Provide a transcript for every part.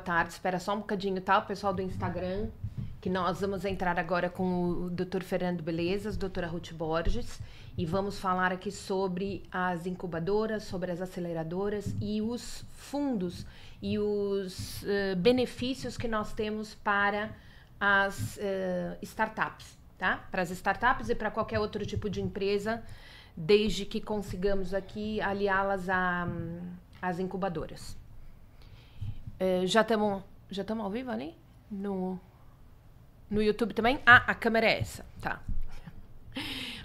tarde. Espera só um bocadinho, tá? O pessoal do Instagram, que nós vamos entrar agora com o Dr. Fernando Belezas, doutora Ruth Borges, e vamos falar aqui sobre as incubadoras, sobre as aceleradoras e os fundos e os benefícios que nós temos para as startups, tá? Para as startups e para qualquer outro tipo de empresa, desde que consigamos aqui aliá-las às incubadoras. Já estamos ao vivo ali? No YouTube também? Ah, a câmera é essa, tá.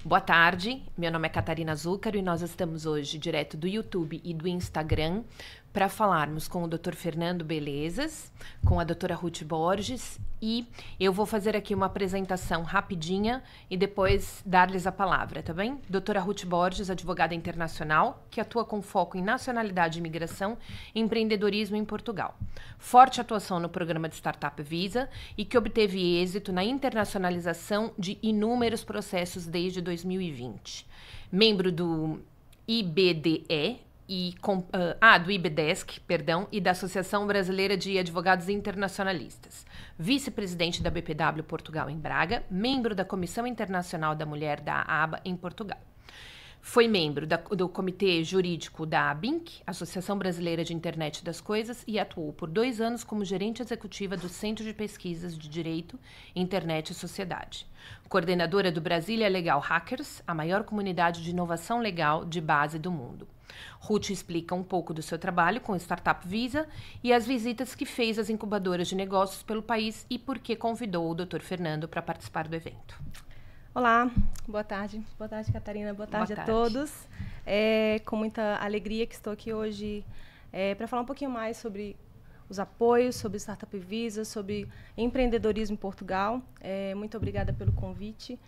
Boa tarde, meu nome é Catarina Zúcaro e nós estamos hoje direto do YouTube e do Instagram para falarmos com o Dr. Fernando Belezas, com a doutora Ruth Borges, e eu vou fazer aqui uma apresentação rapidinha e depois dar-lhes a palavra, tá bem? Doutora Ruth Borges, advogada internacional, que atua com foco em nacionalidade e imigração e empreendedorismo em Portugal. Forte atuação no programa de Startup Visa e que obteve êxito na internacionalização de inúmeros processos desde 2020. Membro do IBDE, do IBDESC, perdão, e da Associação Brasileira de Advogados Internacionalistas. Vice-presidente da BPW Portugal em Braga, membro da Comissão Internacional da Mulher da ABA em Portugal. Foi membro do Comitê Jurídico da ABINC, Associação Brasileira de Internet das Coisas, e atuou por 2 anos como gerente executiva do Centro de Pesquisas de Direito, Internet e Sociedade. Coordenadora do Brasília Legal Hackers, a maior comunidade de inovação legal de base do mundo. Ruth explica um pouco do seu trabalho com Startup Visa e as visitas que fez às incubadoras de negócios pelo país e por que convidou o Dr. Fernando para participar do evento. Olá, boa tarde. Boa tarde, Catarina. Boa tarde a todos. Com muita alegria que estou aqui hoje para falar um pouquinho mais sobre os apoios, sobre Startup Visa, sobre empreendedorismo em Portugal. Muito obrigada pelo convite.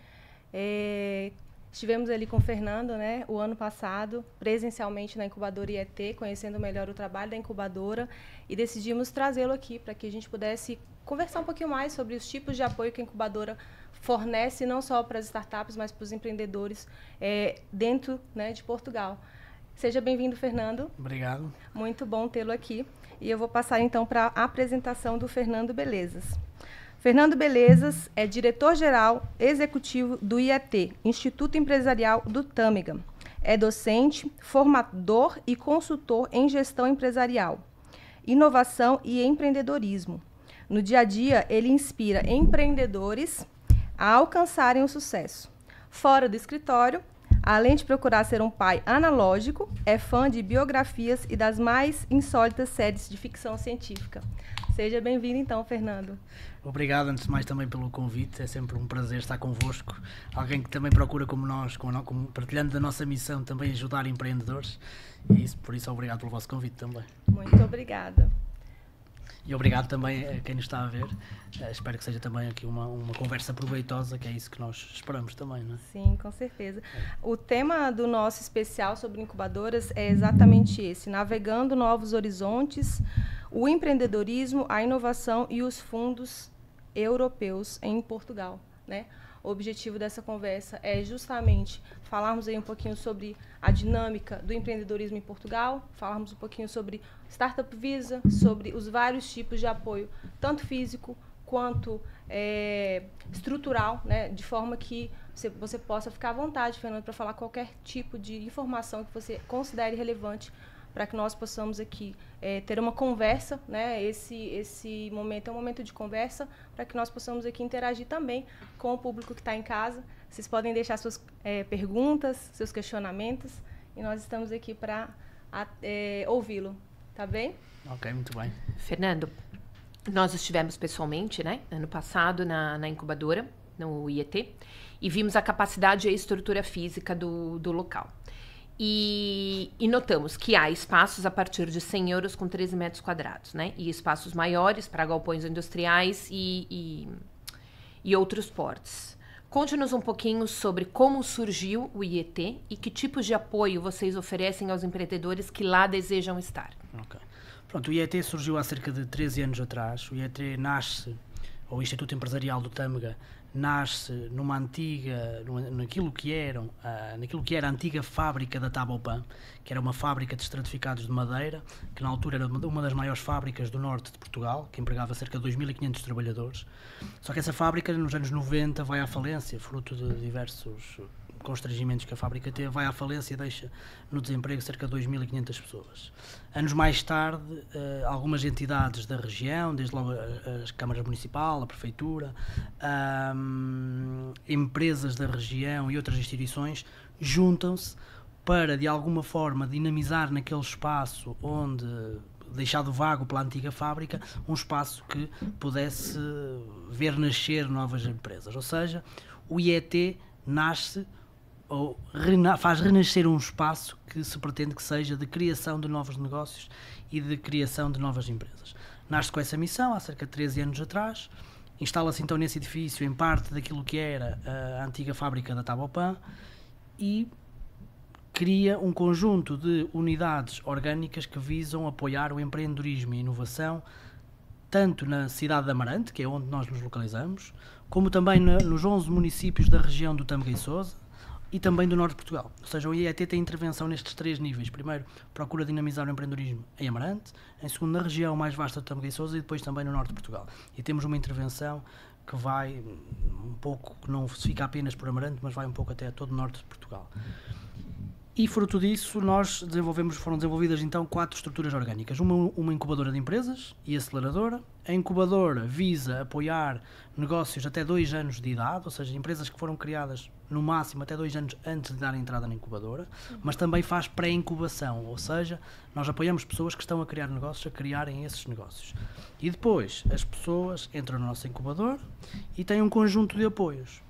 Estivemos ali com o Fernando, né, o ano passado, presencialmente na incubadora IET, conhecendo melhor o trabalho da incubadora, e decidimos trazê-lo aqui para que a gente pudesse conversar um pouquinho mais sobre os tipos de apoio que a incubadora fornece, não só para as startups, mas para os empreendedores dentro, né, de Portugal. Seja bem-vindo, Fernando. Obrigado. Muito bom tê-lo aqui. E eu vou passar, então, para a apresentação do Fernando Belezas. Fernando Belezas é diretor-geral executivo do IET, Instituto Empresarial do Tâmega. É docente, formador e consultor em gestão empresarial, inovação e empreendedorismo. No dia a dia, ele inspira empreendedores a alcançarem o sucesso. Fora do escritório, além de procurar ser um pai analógico, é fã de biografias e das mais insólitas séries de ficção científica. Seja bem-vindo, então, Fernando. Obrigado, antes de mais, também pelo convite. É sempre um prazer estar convosco. Alguém que também procura, como nós, partilhando da nossa missão, também ajudar empreendedores. E por isso, obrigado pelo vosso convite também. Muito obrigada. E obrigado também a quem nos está a ver. Espero que seja também aqui uma conversa proveitosa, que é isso que nós esperamos também, não é? Sim, com certeza. O tema do nosso especial sobre incubadoras é exatamente esse: navegando novos horizontes, o empreendedorismo, a inovação e os fundos europeus em Portugal, né? O objetivo dessa conversa é justamente falarmos aí um pouquinho sobre a dinâmica do empreendedorismo em Portugal, falarmos um pouquinho sobre Startup Visa, sobre os vários tipos de apoio, tanto físico quanto estrutural, né? De forma que você possa ficar à vontade, Fernando, para falar qualquer tipo de informação que você considere relevante para que nós possamos aqui ter uma conversa, né? Esse momento é um momento de conversa para que nós possamos aqui interagir também com o público que está em casa. Vocês podem deixar suas perguntas, seus questionamentos, e nós estamos aqui para ouvi-lo, tá bem? Ok, muito bem. Fernando, nós estivemos pessoalmente, né, ano passado na incubadora, no IET, e vimos a capacidade e a estrutura física do local. E notamos que há espaços a partir de 100 euros com 13 metros quadrados, né? E espaços maiores para galpões industriais e outros portes. Conte-nos um pouquinho sobre como surgiu o IET e que tipos de apoio vocês oferecem aos empreendedores que lá desejam estar. Ok. Pronto, o IET surgiu há cerca de 13 anos atrás. O IET nasce o Instituto Empresarial do Tâmega nasce numa antiga, naquilo que era a antiga fábrica da Tabopan, que era uma fábrica de estratificados de madeira, que na altura era uma das maiores fábricas do norte de Portugal, que empregava cerca de 2.500 trabalhadores. Só que essa fábrica, nos anos 90, vai à falência, fruto de diversos constrangimentos que a fábrica teve, vai à falência e deixa no desemprego cerca de 2.500 pessoas. Anos mais tarde, algumas entidades da região, desde logo as câmaras municipal, a prefeitura, empresas da região e outras instituições juntam-se para, de alguma forma, dinamizar naquele espaço onde, deixado vago pela antiga fábrica, um espaço que pudesse ver nascer novas empresas. Ou seja, o IET nasce ou faz renascer um espaço que se pretende que seja de criação de novos negócios e de criação de novas empresas. Nasce com essa missão há cerca de 13 anos atrás, instala-se então nesse edifício em parte daquilo que era a antiga fábrica da Tabopan e cria um conjunto de unidades orgânicas que visam apoiar o empreendedorismo e a inovação tanto na cidade de Amarante, que é onde nós nos localizamos, como também nos 11 municípios da região do Tâmega e Sousa, e também do norte de Portugal. Ou seja, o IET tem intervenção nestes 3 níveis. Primeiro, procura dinamizar o empreendedorismo em Amarante, em segundo, na região mais vasta do Tâmega e Sousa e depois também no norte de Portugal. E temos uma intervenção que vai um pouco, que não se fica apenas por Amarante, mas vai um pouco até todo o norte de Portugal. E fruto disso, foram desenvolvidas então 4 estruturas orgânicas. Uma incubadora de empresas e aceleradora. A incubadora visa apoiar negócios até 2 anos de idade, ou seja, empresas que foram criadas no máximo até 2 anos antes de dar entrada na incubadora, mas também faz pré-incubação, ou seja, nós apoiamos pessoas que estão a criar negócios, a criarem esses negócios. E depois as pessoas entram no nosso incubador e têm um conjunto de apoios.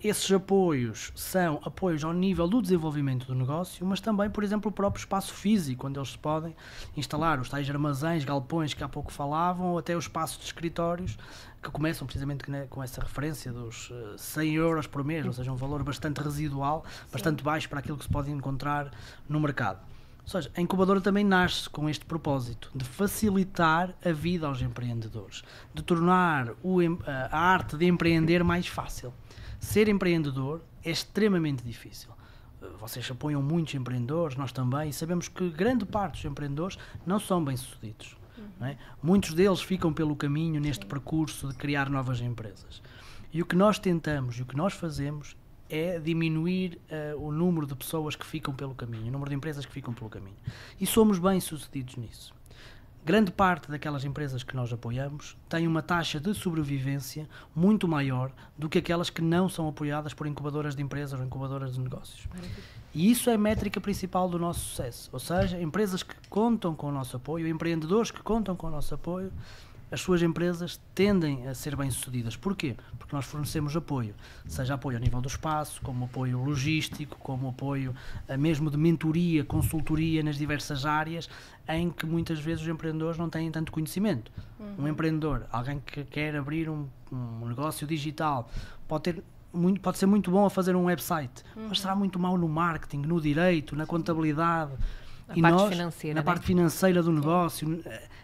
Esses apoios são apoios ao nível do desenvolvimento do negócio, mas também, por exemplo, o próprio espaço físico, onde eles podem instalar os tais armazéns, galpões que há pouco falavam, ou até os espaços de escritórios, que começam precisamente com essa referência dos 100 euros por mês, ou seja, um valor bastante residual, bastante baixo para aquilo que se pode encontrar no mercado. Ou seja, a incubadora também nasce com este propósito de facilitar a vida aos empreendedores, de tornar a arte de empreender mais fácil. Ser empreendedor é extremamente difícil. Vocês apoiam muitos empreendedores, nós também, e sabemos que grande parte dos empreendedores não são bem-sucedidos. Não é? Muitos deles ficam pelo caminho neste percurso de criar novas empresas. E o que nós tentamos e o que nós fazemos é diminuir o número de pessoas que ficam pelo caminho, o número de empresas que ficam pelo caminho. E somos bem-sucedidos nisso. Grande parte daquelas empresas que nós apoiamos tem uma taxa de sobrevivência muito maior do que aquelas que não são apoiadas por incubadoras de empresas ou incubadoras de negócios. E isso é a métrica principal do nosso sucesso. Ou seja, empresas que contam com o nosso apoio, empreendedores que contam com o nosso apoio, as suas empresas tendem a ser bem-sucedidas. Porquê? Porque nós fornecemos apoio, seja apoio a nível do espaço, como apoio logístico, como apoio mesmo de mentoria, consultoria nas diversas áreas, em que muitas vezes os empreendedores não têm tanto conhecimento. Um empreendedor, alguém que quer abrir um negócio digital, pode ser muito bom a fazer um website, mas será muito mau no marketing, no direito, na contabilidade. Na parte financeira do negócio,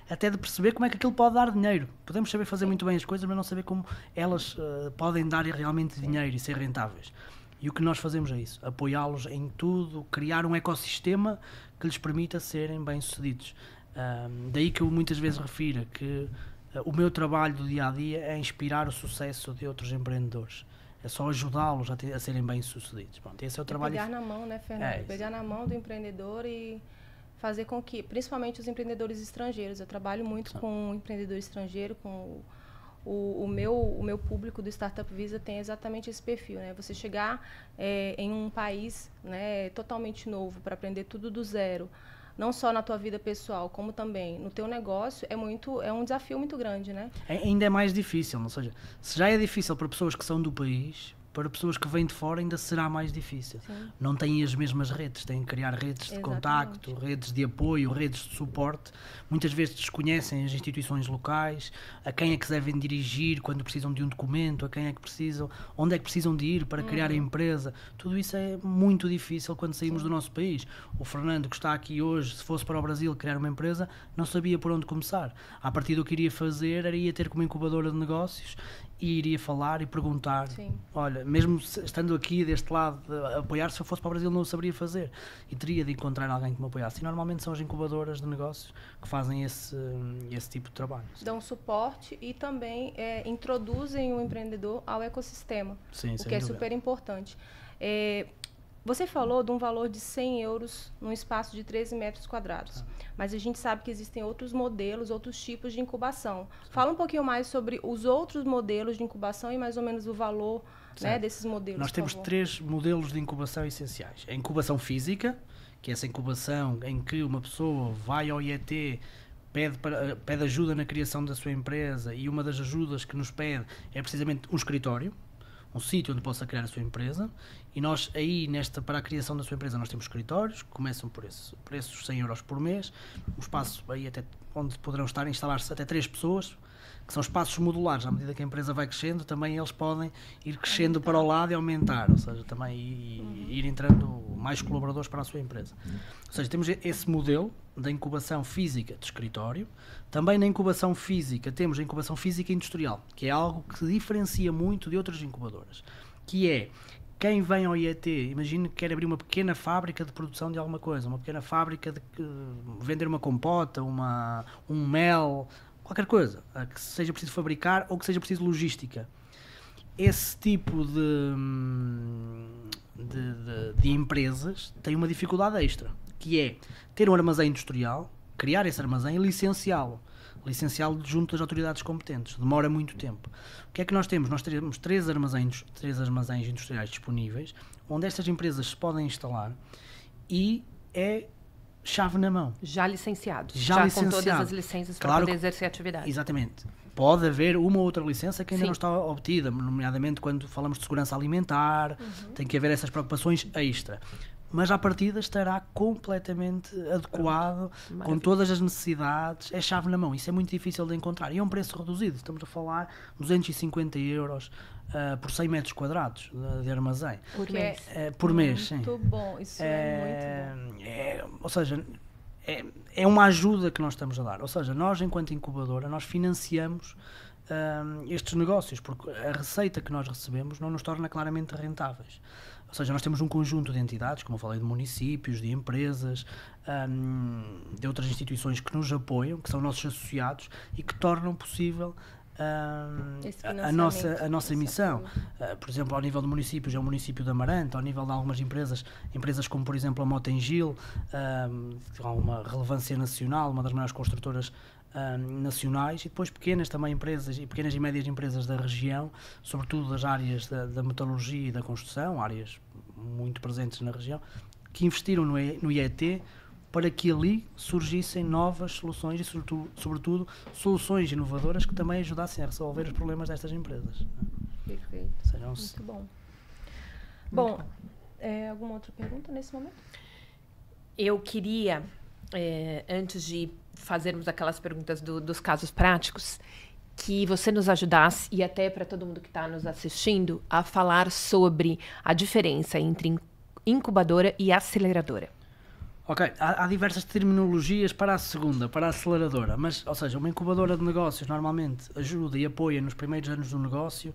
até de perceber como é que aquilo pode dar dinheiro. Podemos saber fazer muito bem as coisas, mas não saber como elas podem dar realmente dinheiro e ser rentáveis. E o que nós fazemos é isso, apoiá-los em tudo, criar um ecossistema que lhes permita serem bem-sucedidos. Daí que eu muitas vezes refiro que o meu trabalho do dia-a-dia é inspirar o sucesso de outros empreendedores. É só ajudá-los a serem bem-sucedidos. Esse é o trabalho. Pegar na mão, né, Fernando? Pegar na mão do empreendedor e fazer com que, principalmente os empreendedores estrangeiros, eu trabalho muito com o empreendedor estrangeiro, com o meu público do Startup Visa tem exatamente esse perfil, né? Você chegar em um país, né, totalmente novo para aprender tudo do zero, não só na tua vida pessoal, como também no teu negócio, é um desafio muito grande, né? Ainda é mais difícil, ou seja, se já é difícil para pessoas que são do país, para pessoas que vêm de fora ainda será mais difícil. Sim. Não têm as mesmas redes, têm que criar redes de contacto, redes de apoio, redes de suporte. Muitas vezes desconhecem as instituições locais, a quem é que se devem dirigir quando precisam de um documento, a quem é que precisam, onde é que precisam de ir para criar a empresa. Tudo isso é muito difícil quando saímos do nosso país. O Fernando, que está aqui hoje, se fosse para o Brasil criar uma empresa, não sabia por onde começar. A partir do que iria fazer, era ir ter como incubadora de negócios e iria falar e perguntar. Sim. Olha, mesmo estando aqui deste lado a apoiar, se eu fosse para o Brasil não o saberia fazer e teria de encontrar alguém que me apoiasse. E normalmente são as incubadoras de negócios que fazem esse tipo de trabalho. Dão suporte e também introduzem o empreendedor ao ecossistema, Sim, o que é super importante. Você falou de um valor de 100 euros num espaço de 13 metros quadrados, mas a gente sabe que existem outros modelos, outros tipos de incubação. Fala um pouquinho mais sobre os outros modelos de incubação e mais ou menos o valor, né, desses modelos. Nós temos 3 modelos de incubação essenciais. A incubação física, que é essa incubação em que uma pessoa vai ao IET, pede ajuda na criação da sua empresa, e uma das ajudas que nos pede é precisamente um escritório, um sítio onde possa criar a sua empresa, e nós aí, para a criação da sua empresa, nós temos escritórios que começam por preços 100 euros por mês, um espaço aí até onde poderão instalar-se até 3 pessoas, que são espaços modulares. À medida que a empresa vai crescendo, também eles podem ir crescendo para o lado e aumentar, ou seja, também ir entrando mais colaboradores para a sua empresa. Ou seja, temos esse modelo da incubação física de escritório. Também na incubação física temos a incubação física industrial, que é algo que se diferencia muito de outras incubadoras, que é quem vem ao IET, imagine que quer abrir uma pequena fábrica de produção de alguma coisa, uma pequena fábrica de vender uma compota, um mel, qualquer coisa que seja preciso fabricar ou que seja preciso logística. Esse tipo de empresas tem uma dificuldade extra, que é ter um armazém industrial, criar esse armazém e licenciá-lo junto das autoridades competentes. Demora muito tempo. O que é que nós temos? Nós temos 3 armazéns industriais disponíveis, onde estas empresas se podem instalar e é chave na mão. Já licenciados. Já com todas as licenças para poder exercer a atividade. Exatamente. Pode haver uma ou outra licença que ainda Sim. não está obtida, nomeadamente quando falamos de segurança alimentar, tem que haver essas preocupações extra. Mas à partida estará completamente adequado, com todas as necessidades, é chave na mão. Isso é muito difícil de encontrar. E é um preço reduzido, estamos a falar 250 euros por 100 metros quadrados de armazém. Por mês. Por mês, sim. Muito bom, isso é muito bom. Ou seja, é uma ajuda que nós estamos a dar. Ou seja, nós, enquanto incubadora, nós financiamos estes negócios, porque a receita que nós recebemos não nos torna claramente rentáveis. Ou seja, nós temos um conjunto de entidades, como eu falei, de municípios, de empresas, de outras instituições que nos apoiam, que são nossos associados e que tornam possível a nossa missão. Por exemplo, ao nível de municípios, é o município de Amarante, ao nível de algumas empresas como, por exemplo, a Motengil, que tem uma relevância nacional, uma das maiores construtoras nacionais, e depois pequenas também empresas e pequenas e médias empresas da região, sobretudo das áreas da metalurgia e da construção, áreas muito presentes na região, que investiram no IET para que ali surgissem novas soluções e, sobretudo, soluções inovadoras que também ajudassem a resolver os problemas destas empresas. Perfeito. Muito bom. Bom, alguma outra pergunta nesse momento? Eu queria, antes de fazermos aquelas perguntas dos casos práticos, que você nos ajudasse, e até para todo mundo que está nos assistindo, a falar sobre a diferença entre incubadora e aceleradora. Ok, há diversas terminologias para a segunda, para a aceleradora, mas, ou seja, uma incubadora de negócios normalmente ajuda e apoia nos primeiros anos do negócio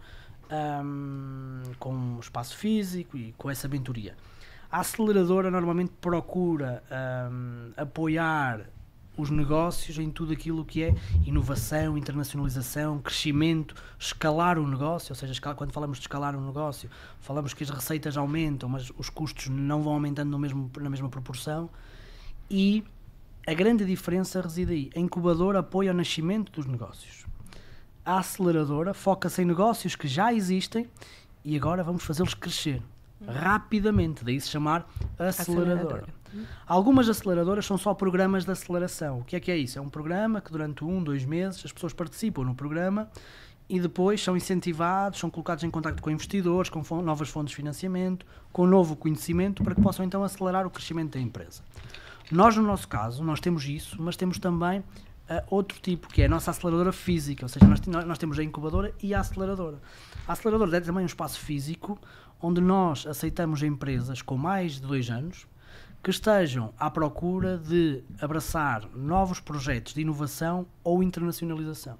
com um espaço físico e com essa mentoria. A aceleradora normalmente procura apoiar os negócios em tudo aquilo que é inovação, internacionalização, crescimento, escalar o negócio, ou seja, quando falamos de escalar um negócio, falamos que as receitas aumentam, mas os custos não vão aumentando na mesma proporção, e a grande diferença reside aí. A incubadora apoia o nascimento dos negócios. A aceleradora foca-se em negócios que já existem e agora vamos fazê-los crescer rapidamente, daí se chamar aceleradora. Algumas aceleradoras são só programas de aceleração. O que é isso? É um programa que durante 1, 2 meses as pessoas participam no programa e depois são incentivados, são colocados em contacto com investidores, com novas fontes de financiamento, com novo conhecimento, para que possam então acelerar o crescimento da empresa. Nós, no nosso caso, nós temos isso, mas temos também outro tipo, que é a nossa aceleradora física, ou seja, nós temos a incubadora e a aceleradora. A aceleradora é também um espaço físico, onde nós aceitamos empresas com mais de 2 anos, que estejam à procura de abraçar novos projetos de inovação ou internacionalização.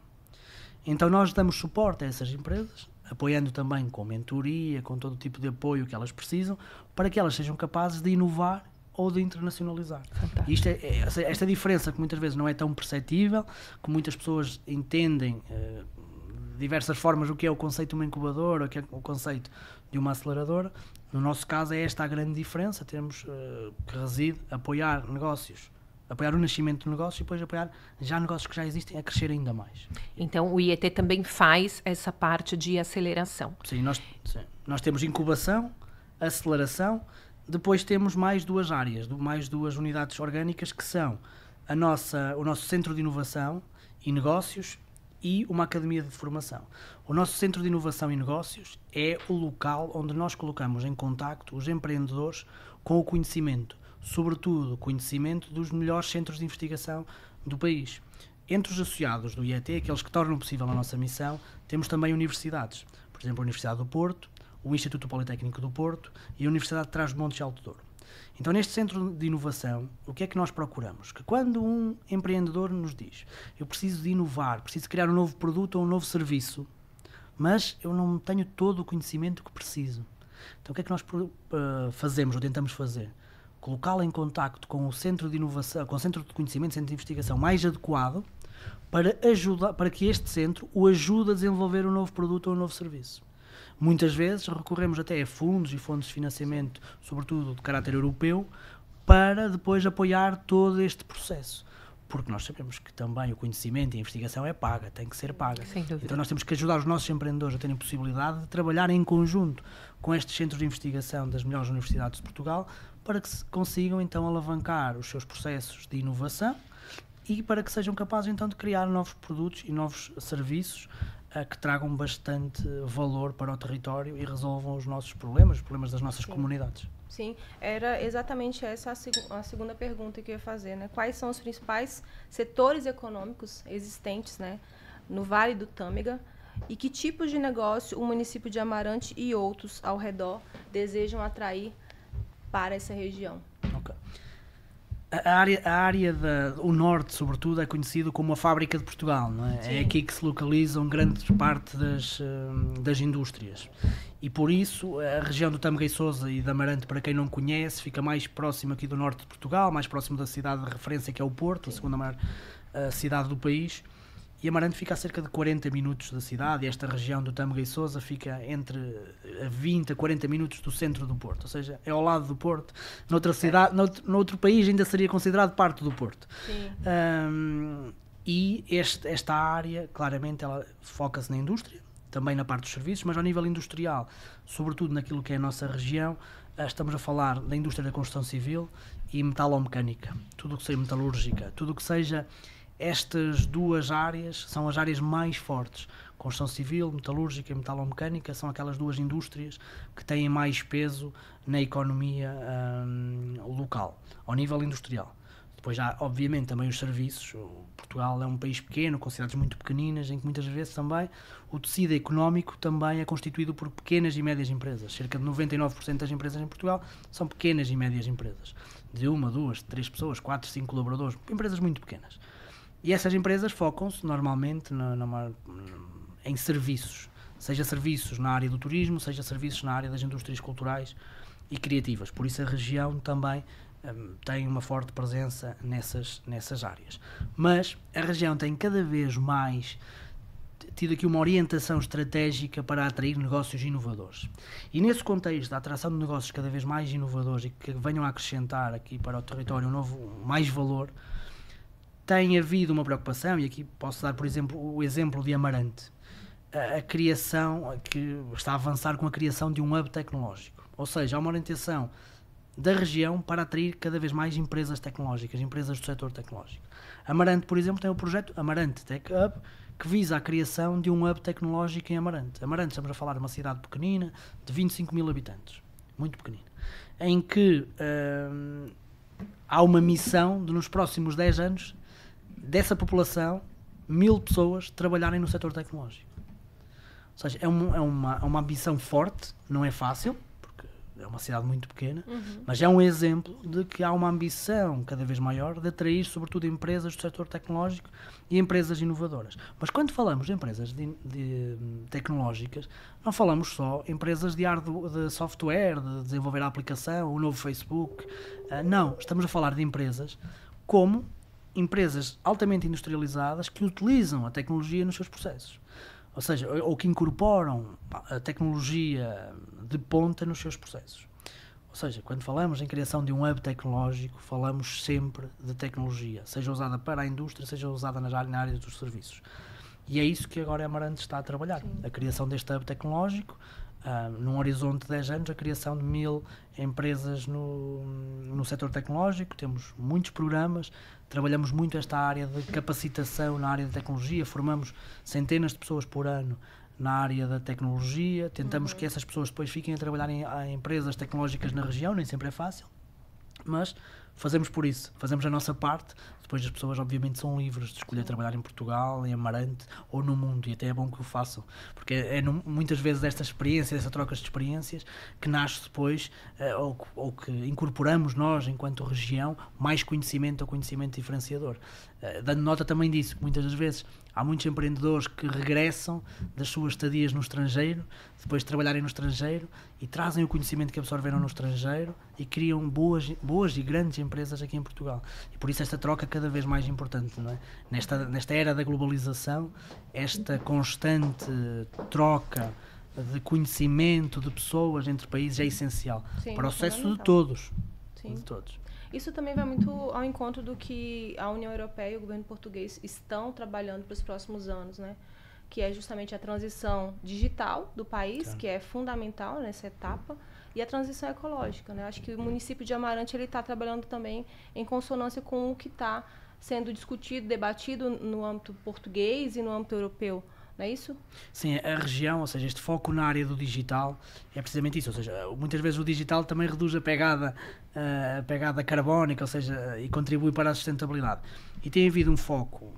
Então nós damos suporte a essas empresas, apoiando também com mentoria, com todo tipo de apoio que elas precisam, para que elas sejam capazes de inovar ou de internacionalizar. Isto esta diferença que muitas vezes não é tão perceptível, que muitas pessoas entendem de diversas formas o que é o conceito de uma incubadora, o que é o conceito de uma aceleradora. No nosso caso é esta a grande diferença, temos que reside apoiar negócios, apoiar o nascimento de negócios e depois apoiar já negócios que já existem a crescer ainda mais. Então o IET também faz essa parte de aceleração. Sim, nós temos incubação, aceleração, depois temos mais 2 áreas, mais 2 unidades orgânicas que são o nosso centro de inovação e negócios e uma academia de formação. O nosso centro de inovação e negócios é o local onde nós colocamos em contacto os empreendedores com o conhecimento, sobretudo o conhecimento dos melhores centros de investigação do país. Entre os associados do IET, aqueles que tornam possível a nossa missão, temos também universidades. Por exemplo, a Universidade do Porto, o Instituto Politécnico do Porto e a Universidade de Trás-os-Montes e Alto Douro. Então, neste centro de inovação, o que é que nós procuramos? Que quando um empreendedor nos diz eu preciso de inovar, preciso de criar um novo produto ou um novo serviço, mas eu não tenho todo o conhecimento que preciso. Então, o que é que nós fazemos ou tentamos fazer? Colocá-lo em contacto com o centro de inovação, com o centro de conhecimento, centro de investigação mais adequado para que este centro o ajude a desenvolver um novo produto ou um novo serviço. Muitas vezes recorremos até a fundos e fontes de financiamento, sobretudo de caráter europeu, para depois apoiar todo este processo. Porque nós sabemos que também o conhecimento e a investigação é paga, tem que ser paga. Então nós temos que ajudar os nossos empreendedores a terem possibilidade de trabalhar em conjunto com estes centros de investigação das melhores universidades de Portugal, para que consigam então alavancar os seus processos de inovação e para que sejam capazes então de criar novos produtos e novos serviços que tragam bastante valor para o território e resolvam os nossos problemas, os problemas das nossas comunidades. Sim, era exatamente essa a segunda pergunta que eu ia fazer, né? Quais são os principais setores econômicos existentes, né, no Vale do Tâmega e que tipos de negócio o município de Amarante e outros ao redor desejam atrair para essa região? Okay. O norte, sobretudo, é conhecido como a fábrica de Portugal, não é? É aqui que se localizam grande parte das indústrias. E por isso, a região do Tâmega e Sousa e de Amarante, para quem não conhece, fica mais próximo aqui do norte de Portugal, mais próximo da cidade de referência, que é o Porto, a segunda maior cidade do país. E Amarante fica a cerca de 40 minutos da cidade, e esta região do Tâmega e Sousa fica entre 20 a 40 minutos do centro do Porto, ou seja, é ao lado do Porto. Noutra cidade, noutro país ainda seria considerado parte do Porto. E esta área, claramente, ela foca-se na indústria, também na parte dos serviços, mas ao nível industrial, sobretudo naquilo que é a nossa região, estamos a falar da indústria da construção civil e metalomecânica, tudo o que seja metalúrgica, tudo o que seja. Estas 2 áreas são as áreas mais fortes. Construção civil, metalúrgica e metalomecânica são aquelas 2 indústrias que têm mais peso na economia local, ao nível industrial. Depois há, obviamente, também os serviços. Portugal é um país pequeno, com cidades muito pequeninas, em que muitas vezes também o tecido económico também é constituído por pequenas e médias empresas. Cerca de 99% das empresas em Portugal são pequenas e médias empresas. De 1, 2, 3 pessoas, 4, 5 colaboradores, empresas muito pequenas. E essas empresas focam-se normalmente em serviços, seja serviços na área do turismo, seja serviços na área das indústrias culturais e criativas. Por isso a região também tem uma forte presença nessas áreas. Mas a região tem cada vez mais tido aqui uma orientação estratégica para atrair negócios inovadores. E nesse contexto da atração de negócios cada vez mais inovadores e que venham a acrescentar aqui para o território mais valor, tem havido uma preocupação, e aqui posso dar, por exemplo, o exemplo de Amarante, a criação, que está a avançar com a criação de um hub tecnológico. Ou seja, há uma orientação da região para atrair cada vez mais empresas tecnológicas, empresas do setor tecnológico. Amarante, por exemplo, tem o projeto Amarante Tech Hub, que visa a criação de um hub tecnológico em Amarante. Amarante, estamos a falar de uma cidade pequenina, de 25 mil habitantes, muito pequenina, em que há uma missão de, nos próximos 10 anos, dessa população, 1000 pessoas trabalharem no setor tecnológico. Ou seja, é uma ambição forte, não é fácil, porque é uma cidade muito pequena, mas é um exemplo de que há uma ambição cada vez maior de atrair, sobretudo, empresas do setor tecnológico e empresas inovadoras. Mas quando falamos de empresas tecnológicas, não falamos só empresas de software, de desenvolver a aplicação, o novo Facebook. Não, estamos a falar de empresas como empresas altamente industrializadas que utilizam a tecnologia nos seus processos. Ou seja, ou que incorporam a tecnologia de ponta nos seus processos. Ou seja, quando falamos em criação de um hub tecnológico, falamos sempre de tecnologia, seja usada para a indústria, seja usada na área dos serviços. E é isso que agora a Amarante está a trabalhar. Sim. A criação deste hub tecnológico, num horizonte de 10 anos, a criação de 1000 empresas no setor tecnológico. Temos muitos programas, trabalhamos muito esta área de capacitação na área da tecnologia, formamos centenas de pessoas por ano na área da tecnologia, tentamos que essas pessoas depois fiquem a trabalhar em empresas tecnológicas na região, nem sempre é fácil, mas fazemos por isso, fazemos a nossa parte. Depois as pessoas obviamente são livres de escolher trabalhar em Portugal, em Amarante ou no mundo, e até é bom que o façam, porque muitas vezes esta experiência, essa troca de experiências, que nasce depois, ou que incorporamos nós, enquanto região, mais conhecimento ou conhecimento diferenciador. Dando nota também disso, que muitas das vezes há muitos empreendedores que regressam das suas estadias no estrangeiro, depois de trabalharem no estrangeiro, e trazem o conhecimento que absorveram no estrangeiro e criam boas e grandes empresas aqui em Portugal. E por isso esta troca é cada vez mais importante, não é? Nesta era da globalização, esta constante troca de conhecimento de pessoas entre países é essencial. Sim, para o sucesso de todos. Sim. De todos. Isso também vai muito ao encontro do que a União Europeia e o governo português estão trabalhando para os próximos anos, né? Que é justamente a transição digital do país, claro, que é fundamental nessa etapa, e a transição ecológica, né? Acho que o município de Amarante está trabalhando também em consonância com o que está sendo discutido, debatido no âmbito português e no âmbito europeu. Não é isso? Sim, a região, ou seja, este foco na área do digital é precisamente isso. Ou seja, muitas vezes o digital também reduz a pegada carbónica, ou seja, e contribui para a sustentabilidade. E tem havido um foco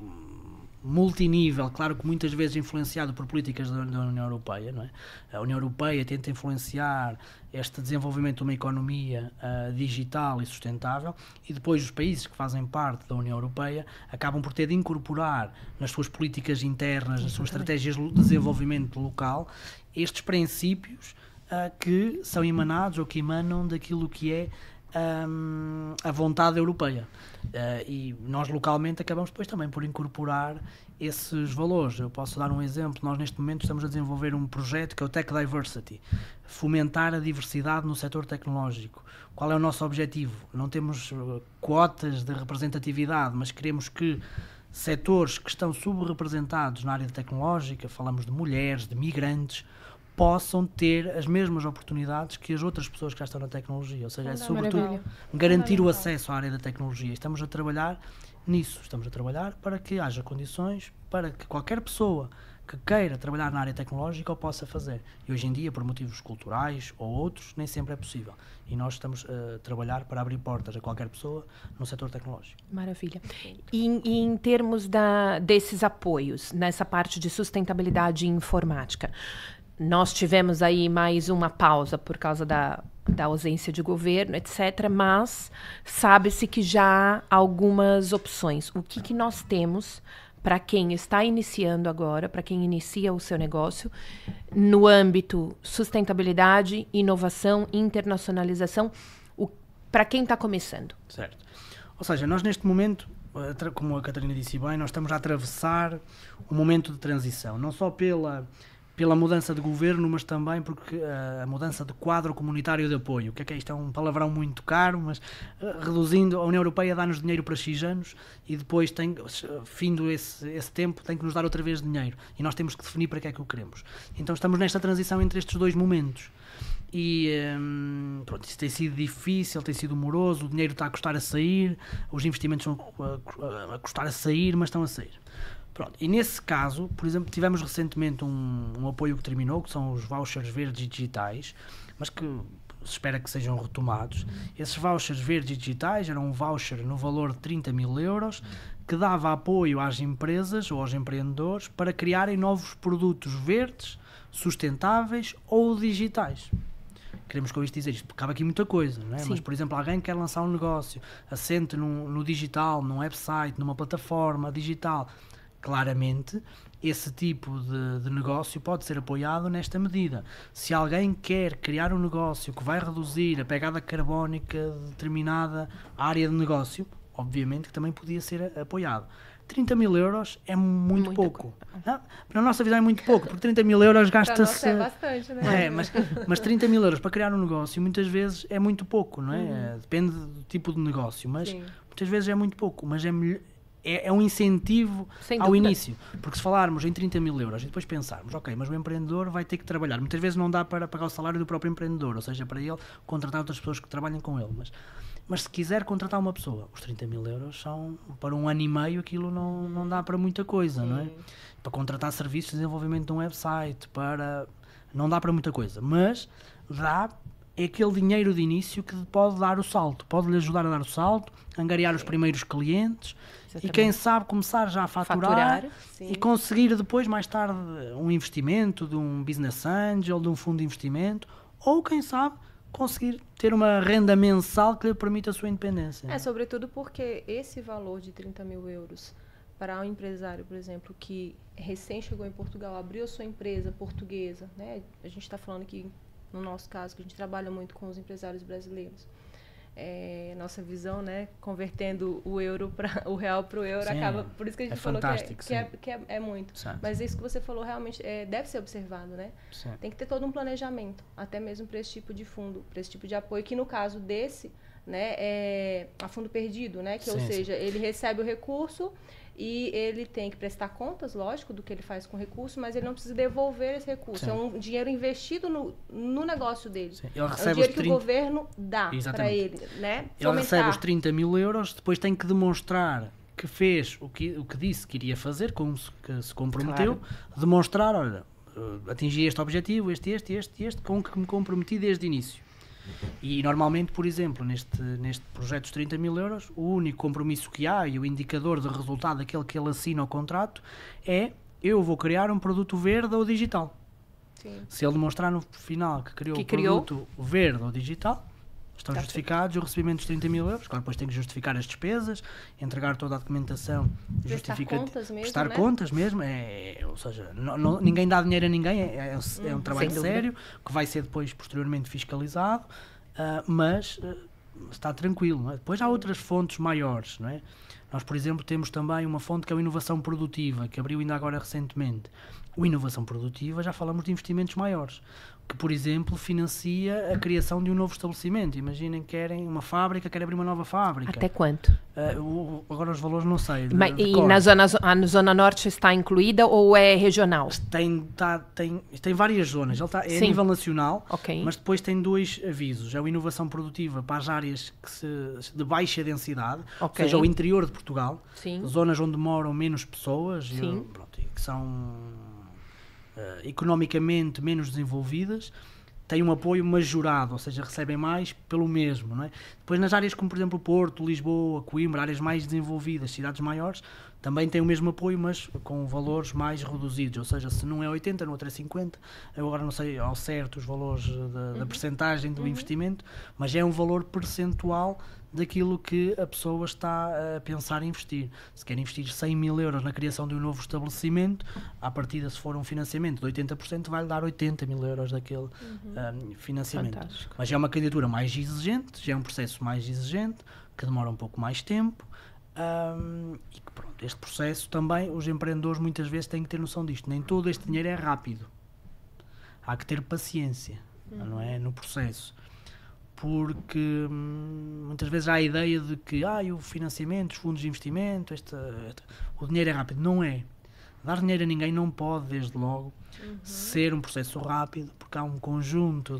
multinível, claro que muitas vezes influenciado por políticas da União Europeia, não é? A União Europeia tenta influenciar este desenvolvimento de uma economia digital e sustentável, e depois os países que fazem parte da União Europeia acabam por ter de incorporar nas suas políticas internas, nas suas estratégias de desenvolvimento local, estes princípios que são emanados ou que emanam daquilo que é a vontade europeia, e nós localmente acabamos depois também por incorporar esses valores. Eu posso dar um exemplo. Nós neste momento estamos a desenvolver um projeto que é o Tech Diversity, fomentar a diversidade no setor tecnológico. Qual é o nosso objetivo? Não temos quotas de representatividade, mas queremos que setores que estão subrepresentados na área tecnológica, falamos de mulheres, de migrantes, possam ter as mesmas oportunidades que as outras pessoas que já estão na tecnologia. Ou seja, é sobretudo garantir o acesso à área da tecnologia. Estamos a trabalhar nisso. Estamos a trabalhar para que haja condições para que qualquer pessoa que queira trabalhar na área tecnológica o possa fazer. E hoje em dia, por motivos culturais ou outros, nem sempre é possível. E nós estamos a trabalhar para abrir portas a qualquer pessoa no setor tecnológico. Maravilha. E em termos desses apoios, nessa parte de sustentabilidade informática, nós tivemos aí mais uma pausa por causa da ausência de governo, etc., mas sabe-se que já há algumas opções. O que nós temos para quem está iniciando agora, para quem inicia o seu negócio, no âmbito sustentabilidade, inovação, internacionalização, para quem está começando? Certo. Ou seja, nós neste momento, como a Catarina disse bem, nós estamos a atravessar um momento de transição, não só pela mudança de governo, mas também porque a mudança de quadro comunitário de apoio. O que é isto? É um palavrão muito caro, mas reduzindo, a União Europeia dá-nos dinheiro para X anos e depois, findo esse tempo, tem que nos dar outra vez dinheiro. E nós temos que definir para que é que o queremos. Então estamos nesta transição entre estes dois momentos. E pronto, isso tem sido difícil, tem sido moroso, o dinheiro está a custar a sair, os investimentos estão a custar a sair, mas estão a sair. Pronto, e nesse caso, por exemplo, tivemos recentemente um apoio que terminou, que são os vouchers verdes e digitais, mas que se espera que sejam retomados. Esses vouchers verdes e digitais eram um voucher no valor de 30 mil euros que dava apoio às empresas ou aos empreendedores para criarem novos produtos verdes, sustentáveis ou digitais. Queremos com isto dizer isto, porque cabe aqui muita coisa, não é? Mas, por exemplo, alguém quer lançar um negócio, assente no digital, num website, numa plataforma digital, claramente esse tipo de negócio pode ser apoiado nesta medida. Se alguém quer criar um negócio que vai reduzir a pegada carbónica de determinada área de negócio, obviamente que também podia ser apoiado. 30 mil euros é muito pouco. Para a nossa visão é muito pouco, porque 30 mil euros gasta-se... é bastante, né? Mas 30 mil euros para criar um negócio muitas vezes é muito pouco, não é? Depende do tipo de negócio, mas muitas vezes é muito pouco. Mas é um incentivo ao início. Porque se falarmos em 30 mil euros e depois pensarmos, ok, mas o empreendedor vai ter que trabalhar. Muitas vezes não dá para pagar o salário do próprio empreendedor, ou seja, para ele contratar outras pessoas que trabalhem com ele. Mas se quiser contratar uma pessoa, os 30 mil euros são, para um ano e meio, aquilo não dá para muita coisa, não é? Para contratar serviços de desenvolvimento de um website, não dá para muita coisa. Mas é aquele dinheiro de início que pode dar o salto, pode lhe ajudar a dar o salto, angariar os primeiros clientes. Exatamente. E quem sabe começar já a faturar e conseguir depois, mais tarde, um investimento de um business angel, de um fundo de investimento, ou quem sabe conseguir ter uma renda mensal que lhe permita a sua independência. Sobretudo porque esse valor de 30 mil euros para um empresário, por exemplo, que recém chegou em Portugal, abriu a sua empresa portuguesa, né? A gente está falando aqui, no nosso caso, que a gente trabalha muito com os empresários brasileiros. Nossa visão, né, convertendo o real para o euro, acaba, por isso que a gente falou que é muito. Certo. Mas isso que você falou realmente deve ser observado, né? Certo. Tem que ter todo um planejamento, até mesmo para esse tipo de fundo, para esse tipo de apoio, que no caso desse, né, é a fundo perdido, né? Ou seja, ele recebe o recurso e ele tem que prestar contas, lógico, do que ele faz com o recurso, mas ele não precisa devolver esse recurso. É um dinheiro investido no negócio dele. Ele recebe é um dinheiro que o governo dá para ele, né? Ele recebe os 30 mil euros, depois tem que demonstrar que fez o que disse que iria fazer, como se comprometeu, demonstrar, olha, atingi este objetivo, este, com que me comprometi desde o início. E normalmente, por exemplo, neste projeto dos 30 mil euros, o único compromisso que há e o indicador de resultado, aquele que ele assina o contrato, é: eu vou criar um produto verde ou digital. Sim. Se ele demonstrar no final que criou produto verde ou digital, estão justificados o recebimento dos 30 mil euros. Claro, depois tem que justificar as despesas, entregar toda a documentação, prestar contas mesmo, ou seja, ninguém dá dinheiro a ninguém, é um trabalho sério, que vai ser depois posteriormente fiscalizado, mas está tranquilo, não é? Depois há outras fontes maiores, não é? Nós, por exemplo, temos também uma fonte que é a inovação produtiva, que abriu ainda agora recentemente. O inovação produtiva, já falamos de investimentos maiores, que, por exemplo, financia a criação de um novo estabelecimento. Imaginem que querem uma fábrica, querem abrir uma nova fábrica. Até quanto? Agora os valores não sei. Mas, e na zona norte está incluída ou é regional? Tem várias zonas. Ele é a nível nacional, mas depois tem dois avisos. É a inovação produtiva para as áreas de baixa densidade, ou seja, o interior de Portugal, zonas onde moram menos pessoas e que são economicamente menos desenvolvidas, têm um apoio majorado, ou seja, recebem mais pelo mesmo, não é? Depois nas áreas como, por exemplo, Porto, Lisboa, Coimbra, áreas mais desenvolvidas, cidades maiores, também têm o mesmo apoio, mas com valores mais reduzidos, ou seja, se não é 80, no outro é 50, eu agora não sei ao certo os valores da percentagem do investimento, mas é um valor percentual daquilo que a pessoa está a pensar em investir. Se quer investir 100 mil euros na criação de um novo estabelecimento, à partida, se for um financiamento de 80%, vai-lhe dar 80 mil euros daquele financiamento. Fantástico. Mas é uma candidatura mais exigente, já é um processo mais exigente, que demora um pouco mais tempo, e que, pronto, este processo também, os empreendedores muitas vezes têm que ter noção disto. Nem todo este dinheiro é rápido. Há que ter paciência, não é? No processo. Porque muitas vezes há a ideia de que o financiamento, os fundos de investimento, o dinheiro é rápido. Não é. Dar dinheiro a ninguém não pode, desde logo, ser um processo rápido, porque há um conjunto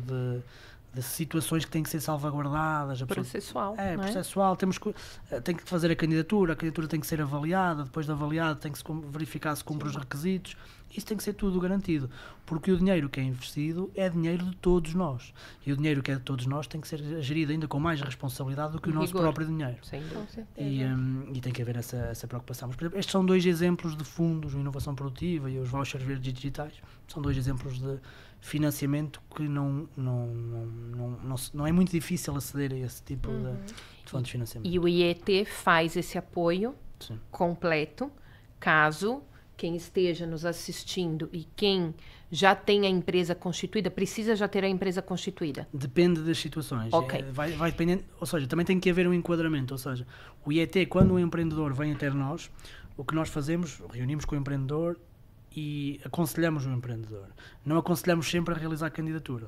de situações que têm que ser salvaguardadas. Processual. É, não processual. Tem que fazer a candidatura tem que ser avaliada, depois de avaliada tem que se verificar se cumpre os requisitos. Isso tem que ser tudo garantido, porque o dinheiro que é investido é dinheiro de todos nós. E o dinheiro que é de todos nós tem que ser gerido ainda com mais responsabilidade do que o nosso próprio dinheiro. Sem dúvida. E tem que haver essa preocupação. Mas, por exemplo, estes são 2 exemplos de fundos, a inovação produtiva e os vouchers verdes digitais. São 2 exemplos de financiamento que não é muito difícil aceder a esse tipo de fontes de financiamento. E o IET faz esse apoio completo, caso quem esteja nos assistindo e quem já tem a empresa constituída, precisa já ter a empresa constituída? Depende das situações. Ok. Vai dependendo, ou seja, também tem que haver um enquadramento. Ou seja, o IET, quando o empreendedor vem até nós, o que nós fazemos, reunimos com o empreendedor e aconselhamos o empreendedor. Não aconselhamos sempre a realizar a candidatura.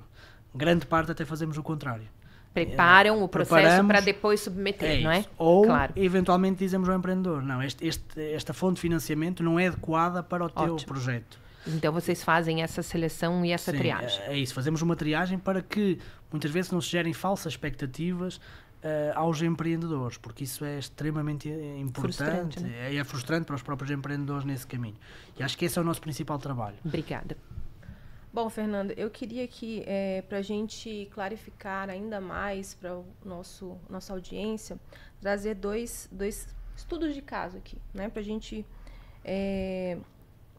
Grande parte até fazemos o contrário. Preparam o processo para depois submeter, não é? Ou, eventualmente, dizemos ao empreendedor, não, esta fonte de financiamento não é adequada para o teu projeto. Então, vocês fazem essa seleção e essa triagem. É isso, fazemos uma triagem para que, muitas vezes, não se gerem falsas expectativas aos empreendedores, porque isso é extremamente importante, é frustrante para os próprios empreendedores nesse caminho. E acho que esse é o nosso principal trabalho. Obrigada. Bom, Fernando, eu queria que, para a gente clarificar ainda mais para nossa audiência, trazer dois estudos de caso aqui, né? Para a gente,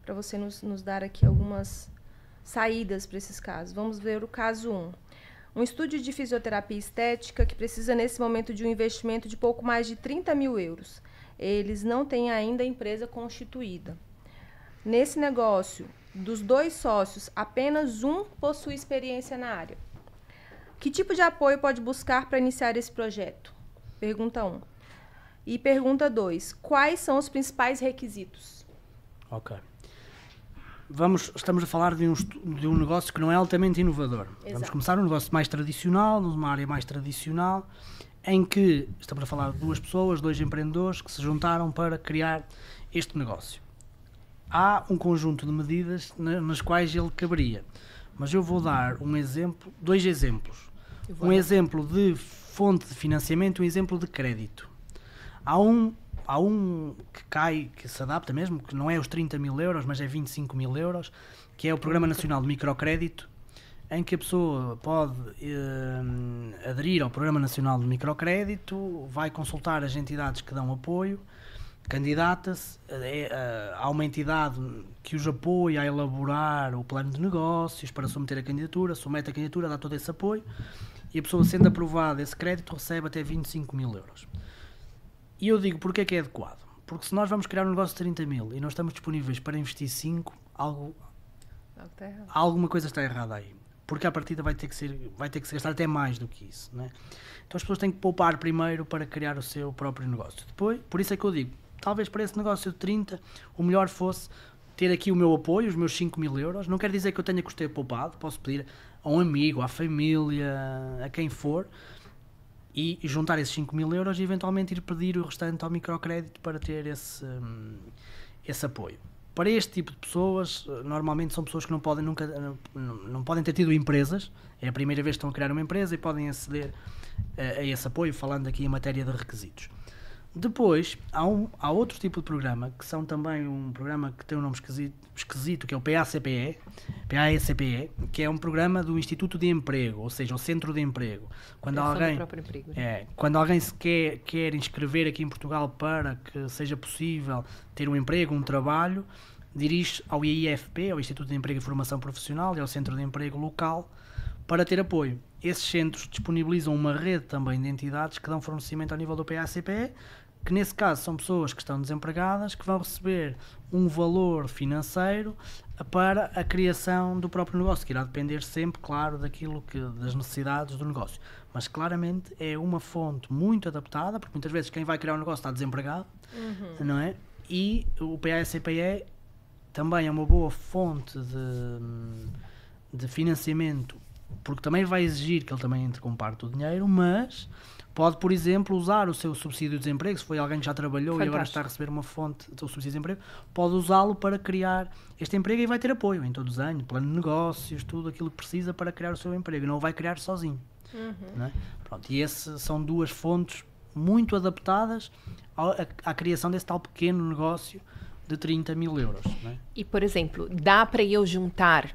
para você nos dar aqui algumas saídas para esses casos. Vamos ver o caso 1. Um estúdio de fisioterapia estética que precisa, nesse momento, de um investimento de pouco mais de 30 mil euros. Eles não têm ainda a empresa constituída. Nesse negócio, dos 2 sócios, apenas um possui experiência na área. Que tipo de apoio pode buscar para iniciar esse projeto? Pergunta 1. E pergunta 2. Quais são os principais requisitos? Ok. Estamos a falar de um negócio que não é altamente inovador. Exato. Vamos começar um negócio mais tradicional, numa área mais tradicional, em que estamos a falar de 2 pessoas, 2 empreendedores que se juntaram para criar este negócio. Há um conjunto de medidas nas quais ele caberia, mas eu vou dar 2 exemplos. Um exemplo de fonte de financiamento e um exemplo de crédito. Há um que se adapta mesmo, que não é os 30 mil euros, mas é 25 mil euros, que é o Programa Nacional de Microcrédito, em que a pessoa pode aderir ao Programa Nacional de Microcrédito, vai consultar as entidades que dão apoio, candidata-se, há uma entidade que os apoia a elaborar o plano de negócios para submeter a candidatura, submete a candidatura, dá todo esse apoio, e a pessoa, sendo aprovada esse crédito, recebe até 25 mil euros. E eu digo, porquê que é adequado? Porque se nós vamos criar um negócio de 30 mil e nós estamos disponíveis para investir 5, alguma coisa está errada aí. Porque à partida vai ter que se gastar até mais do que isso, né? Então as pessoas têm que poupar primeiro para criar o seu próprio negócio. Depois, por isso é que eu digo, talvez para esse negócio de 30, o melhor fosse ter aqui o meu apoio, os meus 5 mil euros. Não quer dizer que eu tenha custeio poupado, posso pedir a um amigo, à família, a quem for, e juntar esses 5 mil euros e eventualmente ir pedir o restante ao microcrédito para ter esse apoio. Para este tipo de pessoas, normalmente são pessoas que não podem ter tido empresas, é a primeira vez que estão a criar uma empresa e podem aceder a esse apoio, falando aqui em matéria de requisitos. Depois, há outro tipo de programa, que são também um programa que tem um nome esquisito, que é o PACPE, que é um programa do Instituto de Emprego, ou seja, o Centro de Emprego. Quando alguém se quer inscrever aqui em Portugal para que seja possível ter um emprego, um trabalho, dirige ao IIFP, ao Instituto de Emprego e Formação Profissional, e ao Centro de Emprego local, para ter apoio. Esses centros disponibilizam uma rede também de entidades que dão fornecimento ao nível do PACPE, que nesse caso são pessoas que estão desempregadas, que vão receber um valor financeiro para a criação do próprio negócio, que irá depender sempre, claro, das necessidades do negócio. Mas claramente é uma fonte muito adaptada, porque muitas vezes quem vai criar um negócio está desempregado, não é? E o PACPE também é uma boa fonte de financiamento, porque também vai exigir que ele também entre com parte do dinheiro, mas pode, por exemplo, usar o seu subsídio de desemprego, se foi alguém que já trabalhou e agora está a receber uma fonte do subsídio de desemprego, pode usá-lo para criar este emprego e vai ter apoio em todos os anos, plano de negócios, tudo aquilo que precisa para criar o seu emprego, não o vai criar sozinho. Né? Pronto, e esses são duas fontes muito adaptadas à criação desse tal pequeno negócio de 30 mil euros. Né? E, por exemplo, dá para eu juntar...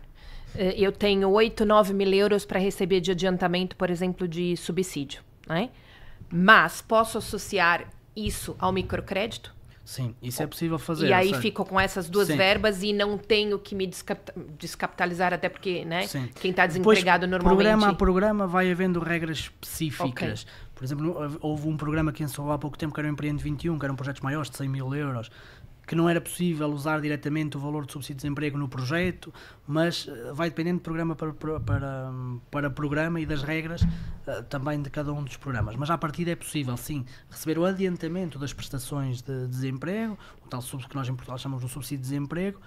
Eu tenho 8, 9 mil euros para receber de adiantamento, por exemplo, de subsídio, né? Mas posso associar isso ao microcrédito? Sim, isso é possível fazer. E aí fico com essas duas Sim. verbas e não tenho que me descapitalizar, até porque, né? Sim. Quem está desempregado Depois, normalmente... programa a programa vai havendo regras específicas. Ok. Por exemplo, houve um programa que encerrou há pouco tempo, que era o Empreende 21, que eram projetos maiores de 100 mil euros, que não era possível usar diretamente o valor de subsídio de desemprego no projeto, mas vai dependendo de programa para programa e das regras também de cada um dos programas. Mas à partida é possível, sim, receber o adiantamento das prestações de desemprego, o tal que nós em Portugal chamamos de subsídio de desemprego,